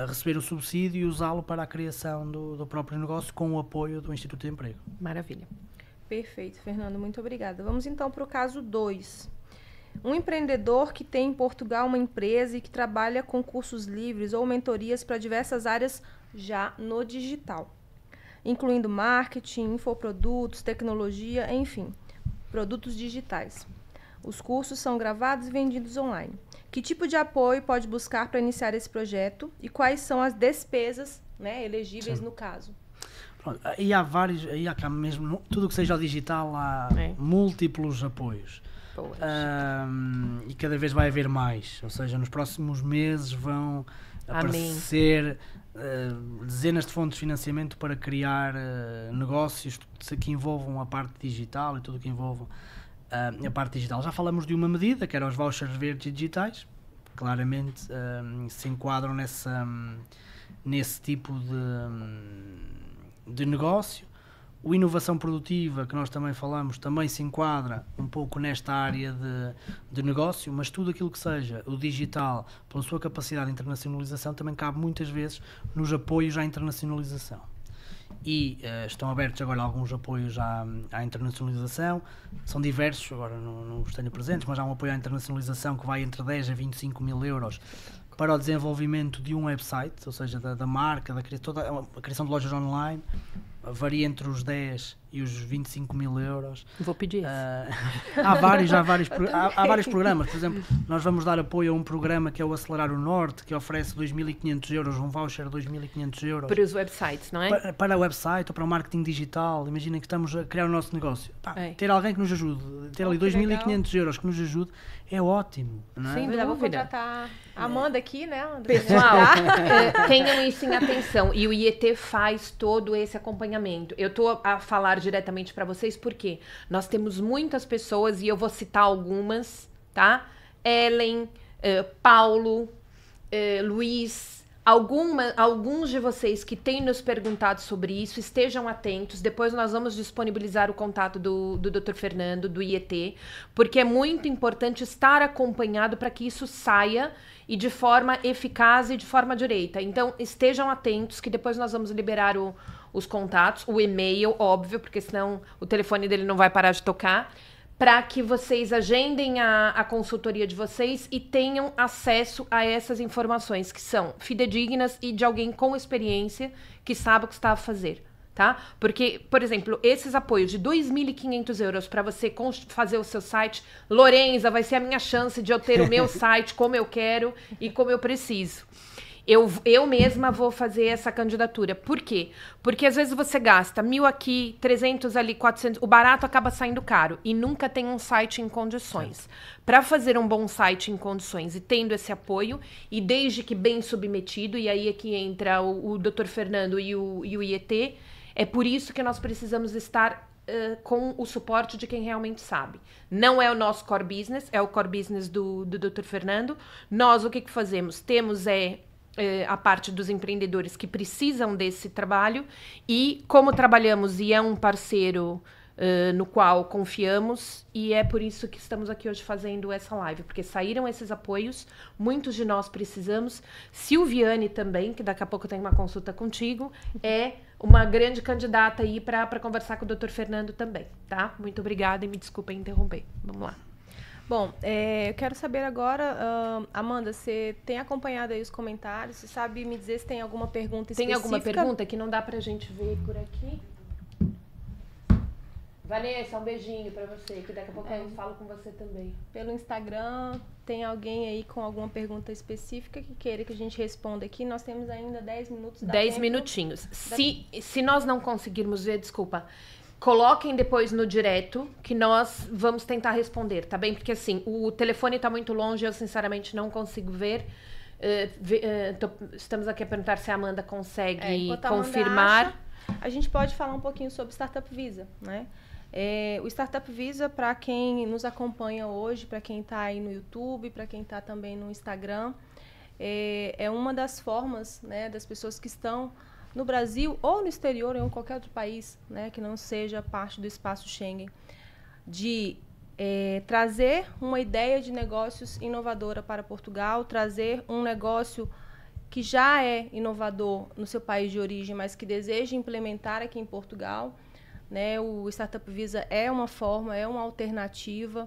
receber o subsídio e usá-lo para a criação do próprio negócio com o apoio do Instituto de Emprego. Maravilha. Perfeito, Fernando, muito obrigada. Vamos então para o caso 2. Um empreendedor que tem em Portugal uma empresa e que trabalha com cursos livres ou mentorias para diversas áreas já no digital, incluindo marketing, infoprodutos, tecnologia, enfim, produtos digitais. Os cursos são gravados e vendidos online. Que tipo de apoio pode buscar para iniciar esse projeto e quais são as despesas, né, elegíveis no caso? Pronto, aí há vários, aí há cá mesmo, tudo que seja digital há múltiplos apoios. E cada vez vai haver mais, ou seja, nos próximos meses vão aparecer dezenas de fontes de financiamento para criar negócios que envolvam a parte digital e tudo que envolva a parte digital. Já falamos de uma medida, que eram os vouchers verdes digitais, claramente se enquadram nesse tipo de negócio. O inovação produtiva, que nós também falamos, também se enquadra um pouco nesta área de negócio, mas tudo aquilo que seja o digital, pela sua capacidade de internacionalização, também cabe muitas vezes nos apoios à internacionalização. E estão abertos agora alguns apoios à internacionalização, são diversos, agora não os tenho presentes, mas há um apoio à internacionalização que vai entre 10 a 25 mil euros para o desenvolvimento de um website, ou seja, da marca, toda a criação de lojas online, varia entre os 10 e os 25 mil euros. Vou pedir isso. Há vários programas. Por exemplo, nós vamos dar apoio a um programa que é o Acelerar o Norte, que oferece 2.500 euros, um voucher de 2.500 euros. Para os websites, não é? Para o website ou para o marketing digital. Imaginem que estamos a criar o nosso negócio. Ter alguém que nos ajude, ter ali 2.500 euros que nos ajude, é ótimo. Não é? Sem dúvida. Vou contratar a Amanda aqui, né? Pessoal, tenham isso em atenção. E o IET faz todo esse acompanhamento. Eu estou a falar diretamente para vocês porque nós temos muitas pessoas, e eu vou citar algumas, tá? Ellen, Paulo, Luiz, alguns de vocês que têm nos perguntado sobre isso, estejam atentos. Depois nós vamos disponibilizar o contato do Dr. Fernando, do IET, porque é muito importante estar acompanhado para que isso saia e de forma eficaz e de forma direita. Então, estejam atentos, que depois nós vamos liberar os contatos, o e-mail, óbvio, porque senão o telefone dele não vai parar de tocar, para que vocês agendem a consultoria de vocês e tenham acesso a essas informações que são fidedignas e de alguém com experiência que sabe o que está a fazer, tá? Porque, por exemplo, esses apoios de 2.500 euros para você fazer o seu site, Lorenza, vai ser a minha chance de eu ter o meu site como eu quero e como eu preciso. Eu mesma vou fazer essa candidatura. Por quê? Porque às vezes você gasta 1.000 aqui, 300 ali, 400... O barato acaba saindo caro e nunca tem um site em condições. Para fazer um bom site em condições e tendo esse apoio, e desde que bem submetido, e aí é que entra o Dr. Fernando e o IET, é por isso que nós precisamos estar com o suporte de quem realmente sabe. Não é o nosso core business, é o core business do Dr. Fernando. Nós o que fazemos? Temos a parte dos empreendedores que precisam desse trabalho, e como trabalhamos e é um parceiro no qual confiamos, e é por isso que estamos aqui hoje fazendo essa live, porque saíram esses apoios, muitos de nós precisamos. Silviane também, que daqui a pouco tem uma consulta contigo, é uma grande candidata aí para conversar com o Dr. Fernando também, tá? Muito obrigada e me desculpem interromper. Vamos lá. Bom, eu quero saber agora, Amanda, você tem acompanhado aí os comentários? Você sabe me dizer se tem alguma pergunta específica? Tem alguma pergunta que não dá pra gente ver por aqui? Vanessa, um beijinho pra você, que daqui a pouco eu falo com você também. Pelo Instagram, tem alguém aí com alguma pergunta específica que queira que a gente responda aqui? Nós temos ainda 10 minutos. 10 minutinhos. Se nós não conseguirmos ver, desculpa, coloquem depois no direto que nós vamos tentar responder, tá bem? Porque assim, o telefone tá muito longe, eu sinceramente não consigo ver. Estamos aqui a perguntar se a Amanda consegue confirmar. Amanda acha, a gente pode falar um pouquinho sobre Startup Visa, né? O Startup Visa, para quem nos acompanha hoje, para quem está aí no YouTube, para quem está também no Instagram, é uma das formas, né, das pessoas que estão no Brasil ou no exterior, ou em qualquer outro país, né, que não seja parte do espaço Schengen, de trazer uma ideia de negócios inovadora para Portugal, trazer um negócio que já é inovador no seu país de origem, mas que deseja implementar aqui em Portugal. Né, o Startup Visa é uma forma, é uma alternativa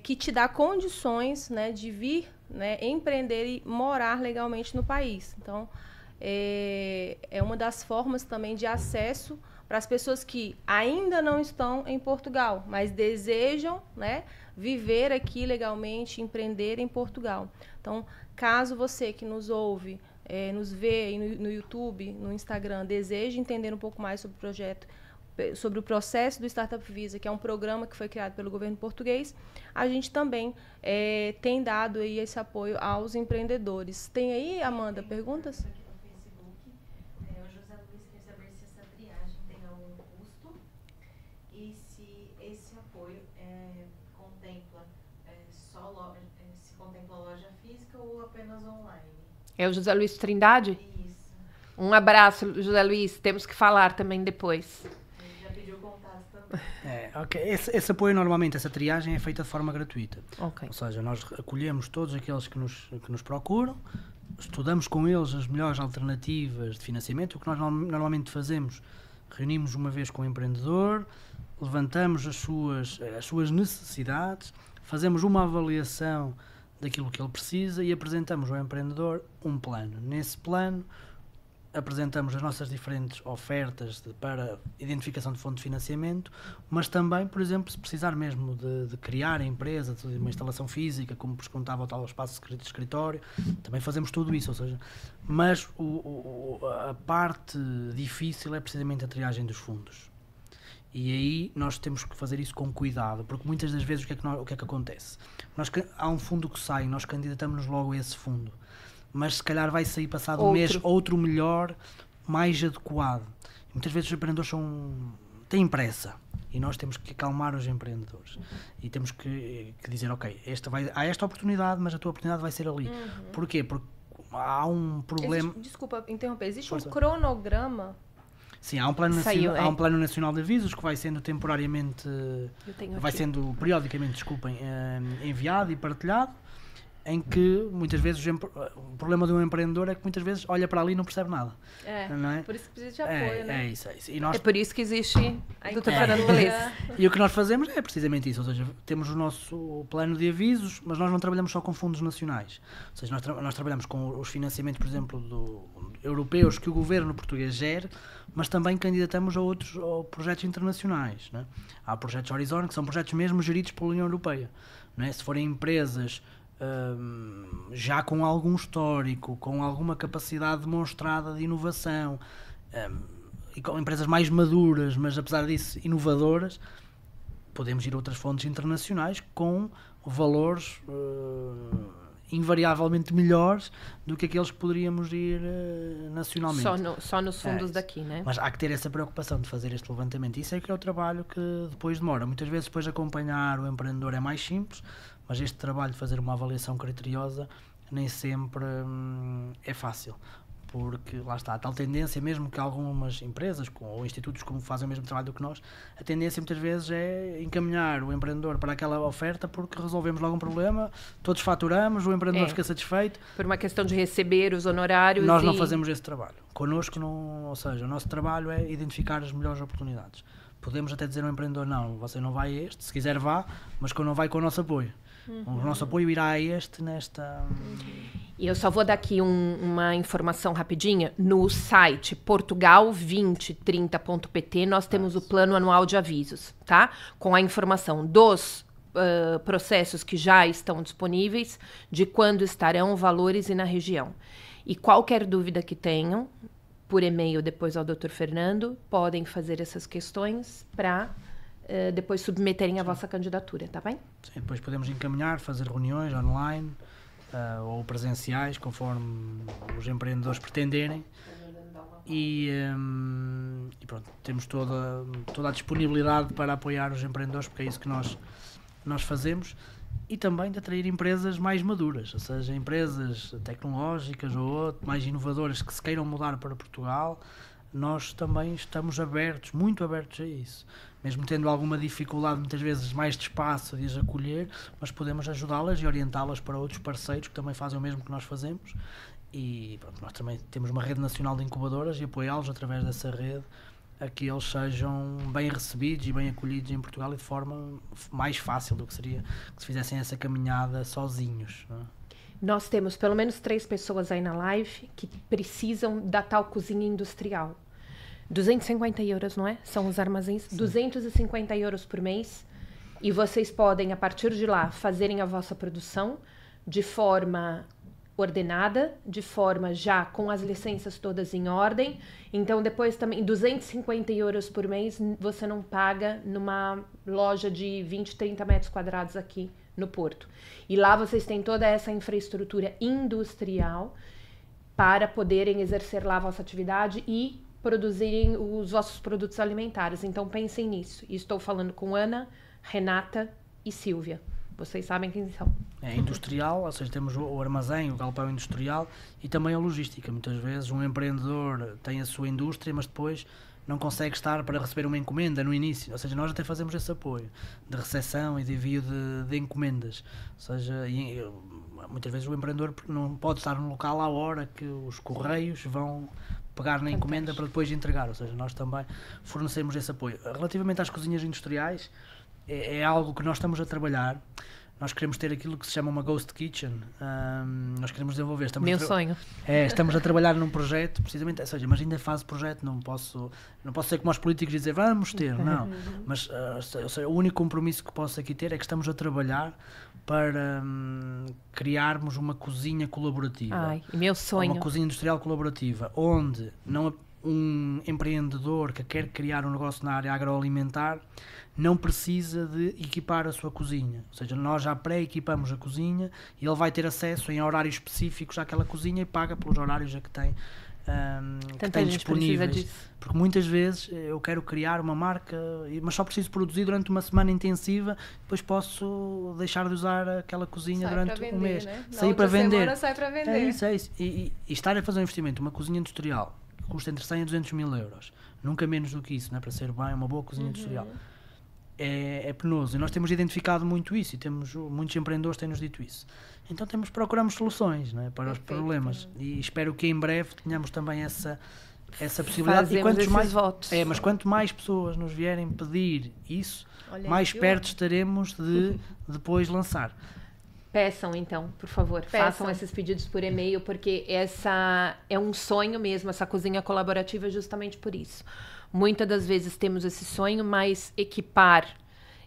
que te dá condições, né, de vir, né, empreender e morar legalmente no país. Então, é uma das formas também de acesso para as pessoas que ainda não estão em Portugal, mas desejam, né, viver aqui legalmente, empreender em Portugal. Então, caso você que nos ouve, nos vê no YouTube, no Instagram, deseje entender um pouco mais sobre o projeto, sobre o processo do Startup Visa, que é um programa que foi criado pelo governo português, a gente também tem dado aí esse apoio aos empreendedores. Tem aí, Amanda, perguntas? Aqui no Facebook, o José Luiz quer saber se essa triagem tem algum custo e se esse apoio contempla se contempla loja física ou apenas online. É o José Luiz Trindade? Isso. Um abraço, José Luiz. Temos que falar também depois. Ok. Esse apoio, normalmente, essa triagem é feita de forma gratuita. Okay. Ou seja, nós acolhemos todos aqueles que nos procuram, estudamos com eles as melhores alternativas de financiamento. O que nós normalmente fazemos, reunimos uma vez com o empreendedor, levantamos as suas necessidades, fazemos uma avaliação daquilo que ele precisa e apresentamos ao empreendedor um plano. Nesse plano, apresentamos as nossas diferentes ofertas para identificação de fonte de financiamento, mas também, por exemplo, se precisar mesmo de criar a empresa, de uma instalação física, como vos contava o tal espaço de escritório, também fazemos tudo isso, ou seja, mas a parte difícil é precisamente a triagem dos fundos. E aí nós temos que fazer isso com cuidado, porque muitas das vezes o que é que acontece? Há um fundo que sai, nós candidatamos-nos logo a esse fundo, mas se calhar vai sair passado um mês outro melhor, mais adequado. E muitas vezes os empreendedores têm pressa e nós temos que acalmar os empreendedores e temos que dizer, ok, há esta oportunidade, mas a tua oportunidade vai ser ali. Porquê? Porque há um problema... Desculpa interromper, existe um cronograma? Sim, há um plano nacional de avisos que vai sendo temporariamente, sendo periodicamente, enviado e partilhado, em que muitas vezes o problema de um empreendedor é que muitas vezes olha para ali e não percebe nada. Não é? Por isso que precisa de apoio, né? É isso. E nós, é por isso que existe o Dr. Fernando Beleza. E o que nós fazemos é precisamente isso, ou seja, temos o nosso plano de avisos, mas nós não trabalhamos só com fundos nacionais. Ou seja, nós trabalhamos com os financiamentos, por exemplo, europeus que o governo português gere, mas também candidatamos a outros projetos internacionais. Não é? Há projetos Horizon, que são projetos mesmo geridos pela União Europeia. Não é? Se forem empresas já com algum histórico, com alguma capacidade demonstrada de inovação, e com empresas mais maduras, mas apesar disso inovadoras, podemos ir a outras fontes internacionais com valores invariavelmente melhores do que aqueles que poderíamos ir nacionalmente. Só nos fundos daqui, né? Mas há que ter essa preocupação de fazer este levantamento. Isso é que é o trabalho que depois demora. Muitas vezes depois acompanhar o empreendedor é mais simples, mas este trabalho de fazer uma avaliação criteriosa nem sempre é fácil, porque lá está, a tal tendência, mesmo que algumas empresas ou institutos como fazem o mesmo trabalho do que nós, a tendência muitas vezes é encaminhar o empreendedor para aquela oferta porque resolvemos logo um problema, todos faturamos, o empreendedor fica satisfeito. Por uma questão de receber os honorários. Nós não fazemos esse trabalho. Connosco, ou seja, o nosso trabalho é identificar as melhores oportunidades. Podemos até dizer ao empreendedor, não, você não vai a este, se quiser vá, mas que não vai com o nosso apoio. O nosso apoio irá a nesta... E eu só vou dar aqui uma informação rapidinha. No site portugal2030.pt nós temos o plano anual de avisos, tá? Com a informação dos processos que já estão disponíveis, de quando estarão, valores e na região. E qualquer dúvida que tenham, por e-mail depois ao Dr. Fernando, podem fazer essas questões para depois submeterem a vossa candidatura, tá bem? Sim, depois podemos encaminhar, fazer reuniões online ou presenciais, conforme os empreendedores pretenderem. E pronto, temos toda a disponibilidade para apoiar os empreendedores, porque é isso que nós fazemos. E também de atrair empresas mais maduras, ou seja, empresas tecnológicas ou mais inovadoras que se queiram mudar para Portugal. Nós também estamos muito abertos a isso. Mesmo tendo alguma dificuldade, muitas vezes mais de espaço de as acolher, nós podemos ajudá-las e orientá-las para outros parceiros que também fazem o mesmo que nós fazemos. E pronto, nós também temos uma rede nacional de incubadoras e apoiá-los através dessa rede a que eles sejam bem recebidos e bem acolhidos em Portugal e de forma mais fácil do que seria que se fizessem essa caminhada sozinhos, não é? Nós temos pelo menos 3 pessoas aí na live que precisam da tal cozinha industrial. 250 euros, não é? São os armazéns. Sim. 250 euros por mês. E vocês podem, a partir de lá, fazerem a vossa produção de forma ordenada, de forma já com as licenças todas em ordem. Então, depois também, 250 euros por mês, você não paga numa loja de 20, 30 metros quadrados aqui no Porto. E lá vocês têm toda essa infraestrutura industrial para poderem exercer lá a vossa atividade e produzirem os vossos produtos alimentares. Então, pensem nisso. E estou falando com Ana, Renata e Silvia. Vocês sabem quem são. É industrial, ou seja, temos o armazém, o galpão industrial e também a logística. Muitas vezes um empreendedor tem a sua indústria, mas depois não consegue estar para receber uma encomenda no início. Ou seja, nós até fazemos esse apoio de recepção e de envio de encomendas. Ou seja, muitas vezes o empreendedor não pode estar no local à hora que os correios vão pegar na encomenda para depois entregar. Ou seja, nós também fornecemos esse apoio. Relativamente às cozinhas industriais, é algo que nós estamos a trabalhar. Nós queremos ter aquilo que se chama uma Ghost Kitchen. Nós queremos desenvolver. Meu sonho. Estamos a trabalhar num projeto, precisamente, ou seja, mas ainda é fase de projeto, não posso ser como os políticos e dizer vamos ter, não. Mas ou seja, o único compromisso que posso aqui ter é que estamos a trabalhar para criarmos uma cozinha colaborativa. Ai, meu sonho. Uma cozinha industrial colaborativa, onde um empreendedor que quer criar um negócio na área agroalimentar não precisa de equipar a sua cozinha. Ou seja, nós já pré-equipamos a cozinha e ele vai ter acesso em horários específicos àquela cozinha e paga pelos horários a que tem, disponíveis. Porque muitas vezes eu quero criar uma marca, mas só preciso produzir durante uma semana intensiva, depois posso deixar de usar aquela cozinha durante um mês. Né? Sair para vender. Sai para vender. É isso. E estar a fazer um investimento, uma cozinha industrial, que custa entre 100 a 200 mil euros, nunca menos do que isso, não é? Para ser bem uma boa cozinha industrial. É penoso, e nós temos identificado muito isso, e muitos empreendedores têm-nos dito isso. Então procuramos soluções, não é, para os problemas, e espero que em breve tenhamos também essa possibilidade. Fazemos e votos. Mas quanto mais pessoas nos vierem pedir isso, mais aí, perto estaremos de depois lançar. Peçam, então, por favor, façam esses pedidos por e-mail, porque essa é um sonho mesmo, essa cozinha colaborativa, justamente por isso. Muitas das vezes temos esse sonho, mas equipar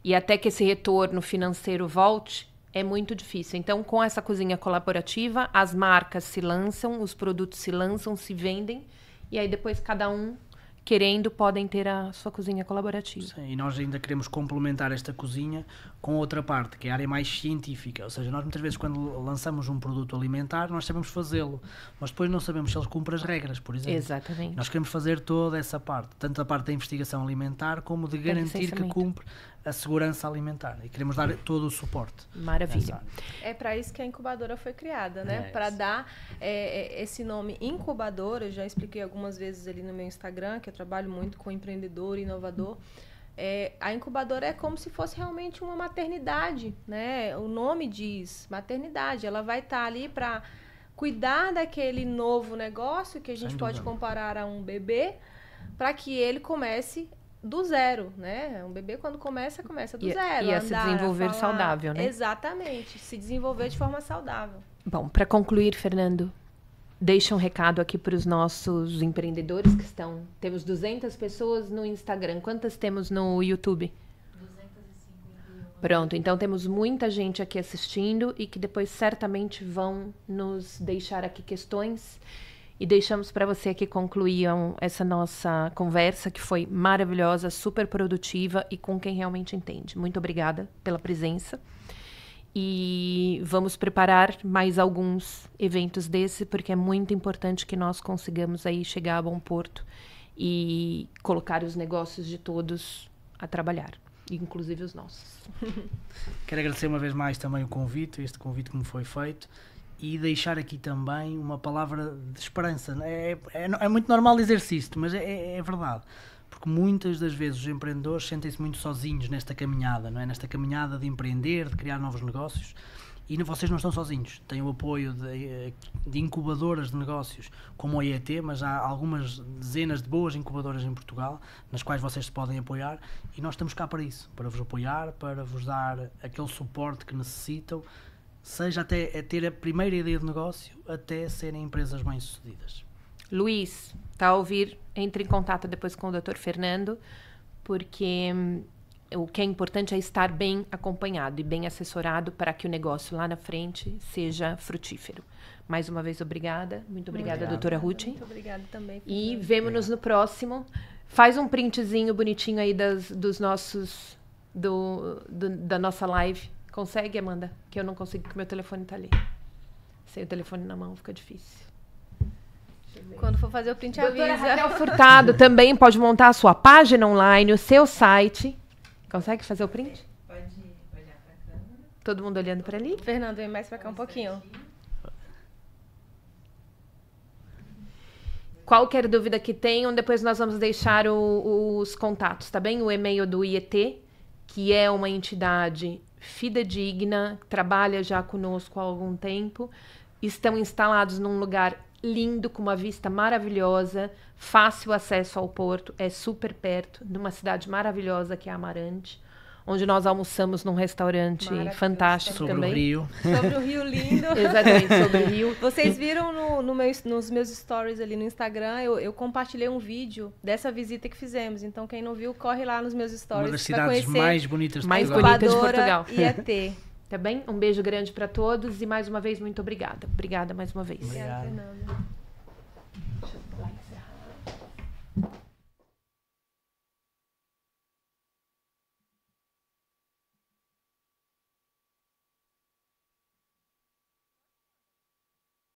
e até que esse retorno financeiro volte é muito difícil. Então, com essa cozinha colaborativa, as marcas se lançam, os produtos se lançam, se vendem, e aí depois cada um, querendo, podem ter a sua cozinha colaborativa. Sim, e nós ainda queremos complementar esta cozinha com outra parte, que é a área mais científica. Ou seja, nós muitas vezes quando lançamos um produto alimentar, nós sabemos fazê-lo, mas depois não sabemos se ele cumpre as regras, por exemplo. Exatamente. Nós queremos fazer toda essa parte, tanto a parte da investigação alimentar, como de garantir que cumpre a segurança alimentar. E queremos dar todo o suporte. Maravilha. É para isso que a incubadora foi criada, né? Para dar esse nome incubadora. Eu já expliquei algumas vezes ali no meu Instagram, que eu trabalho muito com empreendedor, inovador. A incubadora é como se fosse realmente uma maternidade, né? O nome diz maternidade. Ela vai estar ali para cuidar daquele novo negócio que a gente pode comparar a um bebê, para que ele comece do zero, né? Um bebê, quando começa do zero. E a se desenvolver saudável, né? Exatamente, se desenvolver de forma saudável. Bom, para concluir, Fernando, deixa um recado aqui para os nossos empreendedores que estão... Temos 200 pessoas no Instagram. Quantas temos no YouTube? 205. Pronto, então temos muita gente aqui assistindo e que depois certamente vão nos deixar aqui questões. E deixamos para você aqui concluir essa nossa conversa, que foi maravilhosa, super produtiva e com quem realmente entende. Muito obrigada pela presença. E vamos preparar mais alguns eventos desse, porque é muito importante que nós consigamos aí chegar a bom porto e colocar os negócios de todos a trabalhar, inclusive os nossos. Quero agradecer uma vez mais também o convite, este convite que me foi feito, e deixar aqui também uma palavra de esperança. É muito normal dizer-se isto, mas é verdade. Porque muitas das vezes os empreendedores sentem-se muito sozinhos nesta caminhada, não é? Nesta caminhada de empreender, de criar novos negócios. E vocês não estão sozinhos. Têm o apoio de incubadoras de negócios como a IET, mas há algumas dezenas de boas incubadoras em Portugal, nas quais vocês se podem apoiar. E nós estamos cá para isso, para vos apoiar, para vos dar aquele suporte que necessitam, seja até ter a primeira ideia de negócio, até serem empresas bem-sucedidas. Luiz, está a ouvir? Entre em contato depois com o Dr. Fernando, porque o que é importante é estar bem acompanhado e bem assessorado para que o negócio lá na frente seja frutífero. Mais uma vez, obrigada. Muito obrigada, doutora Ruth. Muito obrigada também. E vemo-nos no próximo. Faz um printzinho bonitinho aí dos nossos, da nossa live. Consegue, Amanda? Que eu não consigo, porque meu telefone está ali. Sem o telefone na mão fica difícil. Quando for fazer o print, Doutora avisa. Raquel Furtado também pode montar a sua página online, o seu site. Consegue fazer o print? Pode olhar para a câmera. Todo mundo olhando para ali? Fernando, vem mais para cá um pouquinho. Qualquer dúvida que tenham, depois nós vamos deixar os contatos, tá bem? O e-mail do IET, que é uma entidade fidedigna, trabalha já conosco há algum tempo. Estão instalados num lugar lindo, com uma vista maravilhosa, fácil acesso ao porto, é super perto, numa cidade maravilhosa que é Amarante, onde nós almoçamos num restaurante fantástico sobre também. O Rio. Sobre o Rio lindo. Exatamente, sobre o Rio. Vocês viram nos meus stories ali no Instagram, eu compartilhei um vídeo dessa visita que fizemos. Então, quem não viu, corre lá nos meus stories. Uma das pra cidades conhecer mais bonitas de mais Portugal. bonita de Portugal. IET. Tá bem? Um beijo grande para todos e mais uma vez muito obrigada. Obrigada mais uma vez. Obrigada, Obrigado. Fernanda. Deixa eu lá encerrar.